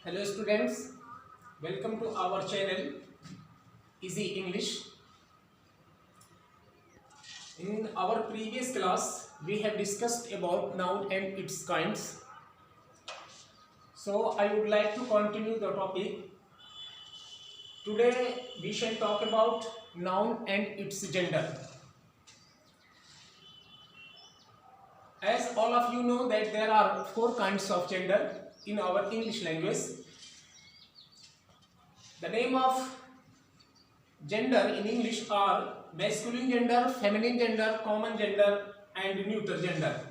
Hello students, welcome to our channel Easy English. In our previous class, we have discussed about noun and its kinds. So I would like to continue the topic. Today we shall talk about noun and its gender. As all of you know that there are 4 kinds of gender in our English language. The name of gender in English are masculine gender, feminine gender, common gender and neuter gender.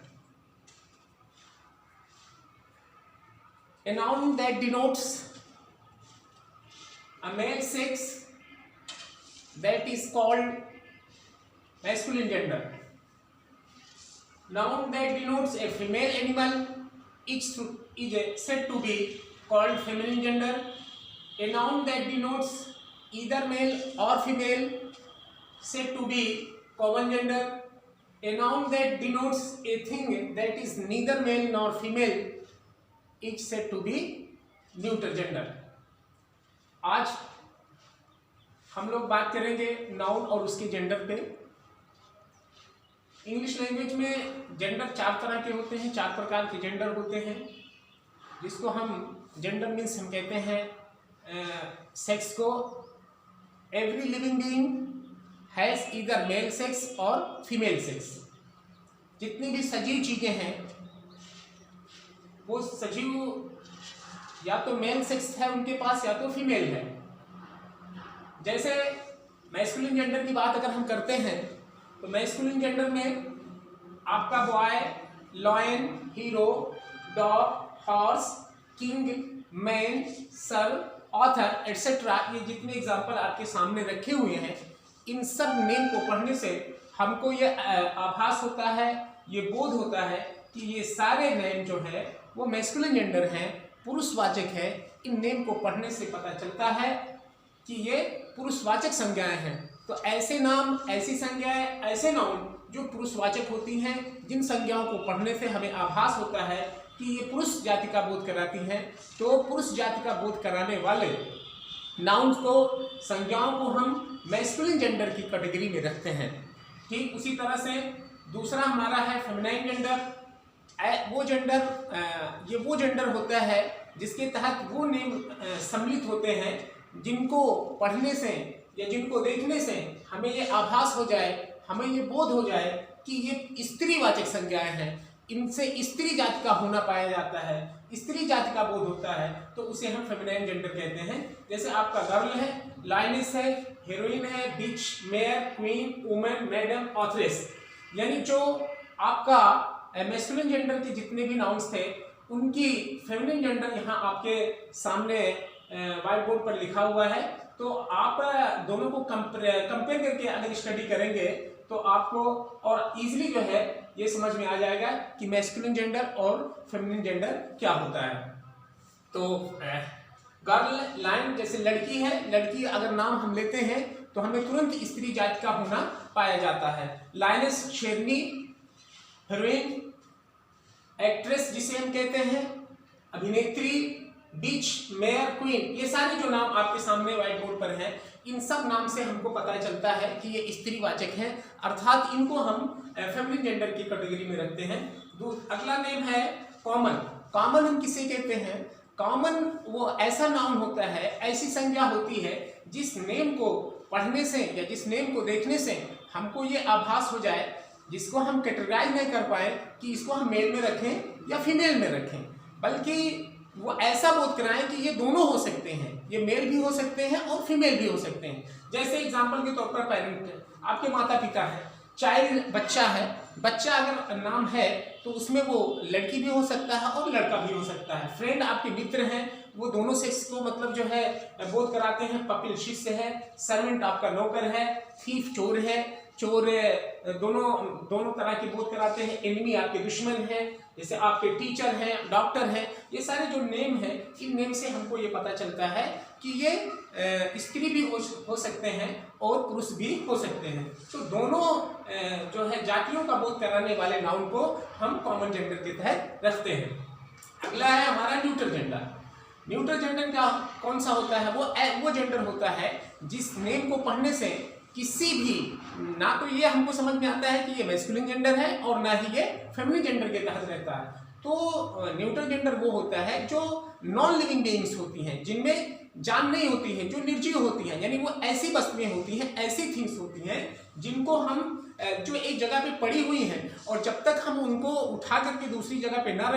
A noun that denotes a male sex, that is called masculine gender. Noun that denotes a female animal is said to be called feminine gender. A noun that denotes either male or female said to be common gender. A noun that denotes a thing that is neither male nor female is said to be neuter gender. आज हम लोग बात करेंगे noun और उसके gender पे. English language में gender 4 तरह के होते हैं, 4 प्रकार के जेंडर होते हैं, जिसको हम जेंडर मीन्स हम कहते हैं सेक्स को. Every living being has either male sex और फीमेल सेक्स. जितनी भी सजीव चीजें हैं वो सजीव या तो मेल सेक्स है उनके पास या तो फीमेल है. जैसे मैस्कुलिन जेंडर की बात अगर हम करते हैं तो मैस्कुलिन जेंडर में आपका boy, lion, hero, dog, horse, king, man, sir, author etcetera, ये जितने एग्जाम्पल आपके सामने रखे हुए हैं, इन सब नेम को पढ़ने से हमको ये आभास होता है, ये बोध होता है कि ये सारे नेम जो है वो मैस्कुलिन जेंडर हैं, पुरुषवाचक है. इन नेम को पढ़ने से पता चलता है कि ये पुरुषवाचक संज्ञाएं हैं. तो ऐसे नाम, ऐसी संज्ञाएं, ऐसे नाउन जो पुरुषवाचक होती हैं, जिन संज्ञाओं को पढ़ने से हमें आभास होता है कि ये पुरुष जाति का बोध कराती हैं, तो पुरुष जाति का बोध कराने वाले नाउन को, संज्ञाओं को हम मैस्कुलिन जेंडर की कैटेगरी में रखते हैं. ठीक उसी तरह से दूसरा हमारा है फेमिनाइन जेंडर. वो जेंडर ये वो जेंडर होता है जिसके तहत वो नेम सम्मिलित होते हैं जिनको पढ़ने से या जिनको देखने से हमें ये आभास हो जाए, हमें ये बोध हो जाए कि ये स्त्रीवाचक संज्ञाएं हैं, इनसे स्त्री जाति का होना पाया जाता है, स्त्री जाति का बोध होता है, तो उसे हम फेमिनाइन जेंडर कहते हैं. जैसे आपका गर्ल है, लायनेस है, हीरोइन है, bitch, mayor, queen, women, madam, authoress. यानी जो आपका मैस्कुलिन जेंडर के जितने भी नाउन्स थे उनकी फेमिनिन जेंडर यहाँ आपके सामने व्हाइट बोर्ड पर लिखा हुआ है. तो आप दोनों को कंपेयर करके अगर स्टडी करेंगे तो आपको और इजीली जो है ये समझ में आ जाएगा कि मैस्कुलिन जेंडर और फेमिनिन जेंडर क्या होता है. तो गर्ल, लाइन जैसे लड़की है, लड़की अगर नाम हम लेते हैं तो हमें तुरंत स्त्री जाति का होना पाया जाता है. लायनेस शेरनी, हीरोइन, एक्ट्रेस जिसे हम कहते हैं, अभिनेत्री, बिच, मेयर, क्वीन, ये सारे जो नाम आपके सामने व्हाइट बोर्ड पर हैं, इन सब नाम से हमको पता चलता है कि ये स्त्रीवाचक हैं, अर्थात इनको हम फेमिनिन जेंडर की कैटेगरी में रखते हैं. अगला नेम है कॉमन. कॉमन हम किसे कहते हैं? कॉमन वो ऐसा नाउन होता है, ऐसी संज्ञा होती है जिस नेम को पढ़ने से या जिस नेम को देखने से हमको ये आभास हो जाए, जिसको हम कैटेगराइज नहीं कर पाए कि इसको हम मेल में रखें या फीमेल में रखें, बल्कि वो ऐसा बोध कराएं कि ये दोनों हो सकते हैं, ये मेल भी हो सकते हैं और फीमेल भी हो सकते हैं. जैसे एग्जांपल के तौर पर पेरेंट, आपके माता पिता हैं, चाइल्ड बच्चा है, बच्चा अगर नाम है तो उसमें वो लड़की भी हो सकता है और लड़का भी हो सकता है. फ्रेंड आपके मित्र हैं, वो दोनों सेक्स को मतलब जो है बोध कराते हैं. पपिल शिष्य है, सर्वेंट आपका नौकर है, थीफ चोर है, चोर दोनों तरह के बोध कराते हैं. एनिमी आपके दुश्मन है, जैसे आपके टीचर हैं, डॉक्टर हैं. ये सारे जो नेम हैं, इन नेम से हमको ये पता चलता है कि ये स्त्री भी हो सकते हैं और पुरुष भी हो सकते हैं. तो दोनों जो है जातियों का बोध कराने वाले नाउन को हम कॉमन जेंडर के तहत रखते हैं. अगला है हमारा न्यूट्रल जेंडर. न्यूट्रल जेंडर का कौन सा होता है? वो जेंडर होता है जिस नेम को पढ़ने से किसी भी, ना तो ये हमको समझ में आता है कि ये मैस्कुलिन जेंडर है और ना ही ये फेमिनिन जेंडर के तहत रहता है। तो न्यूट्रल जेंडर वो होता है जो नॉन लिविंग बीइंग्स होती हैं, जिनमें जान नहीं होती है, जो निर्जीव होती हैं, यानी वो ऐसी वस्तुएं होती हैं, ऐसी थिंग्स होती हैं जिनको हम जो एक जगह पे पड़ी हुई हैं और जब तक हम उनको उठा करके दूसरी जगह पे ना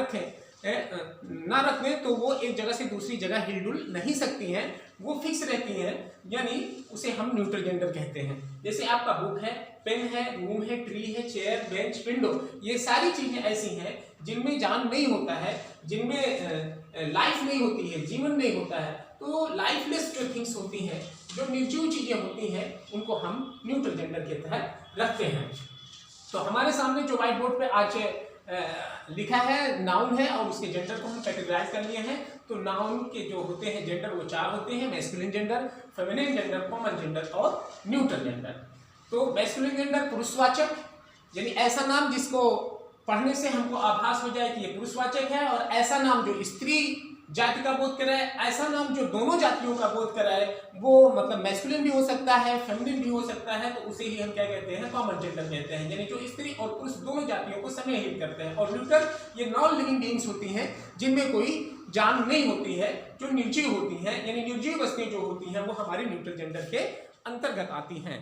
रखें तो वो एक जगह से दूसरी जगह हिलडुल नहीं सकती हैं, वो फिक्स रहती हैं, यानी उसे हम न्यूट्रल जेंडर कहते हैं। जैसे आपका बुक है, पेन है, रूम है, ट्री है, चेयर, बेंच, विंडो, ये सारी चीजें ऐसी हैं जिनमें जान नहीं होता है, जिनमें लाइफ नहीं होती है, जीवन नहीं होता है। तो लाइफलेस जो थिंग्स होती हैं, जो निर्जीव चीजें होती हैं, उनको हम न्यूट्रल जेंडर के तहत रखते हैं। तो हमारे सामने जो व्हाइट बोर्ड पे आज लिखा है नाउन है और उसके जेंडर को हम कैटेगराइज कर लिए हैं। तो नाउन के जो होते हैं जेंडर वो 4 होते हैं, masculine gender, feminine gender, common gender और न्यूट्रल जेंडर। तो मैस्कुलिन जेंडर पुरुषवाचक, यानी ऐसा नाम जिसको पढ़ने से हमको आभास हो जाए कि ये पुरुषवाचक है, और ऐसा नाम जो स्त्री जाति का बोध कराए, ऐसा नाम जो दोनों जातियों का बोध कराए, वो मतलब मैस्कुलिन भी हो सकता है, फेमिनिन भी हो सकता है, तो उसे ही हम क्या कहते हैं? कॉमन जेंडर कहते हैं, यानी जो स्त्री और पुरुष दोनों जातियों को समाहित करते हैं। और न्यूट्रल ये नॉन लिविंग बीइंग्स होती हैं जिनमें कोई जान नहीं होती है, जो निर्जीव होती हैं, यानी निर्जीव वस्तुएं जो होती हैं वो हमारे न्यूट्रल जेंडर के अंतर्गत आती हैं।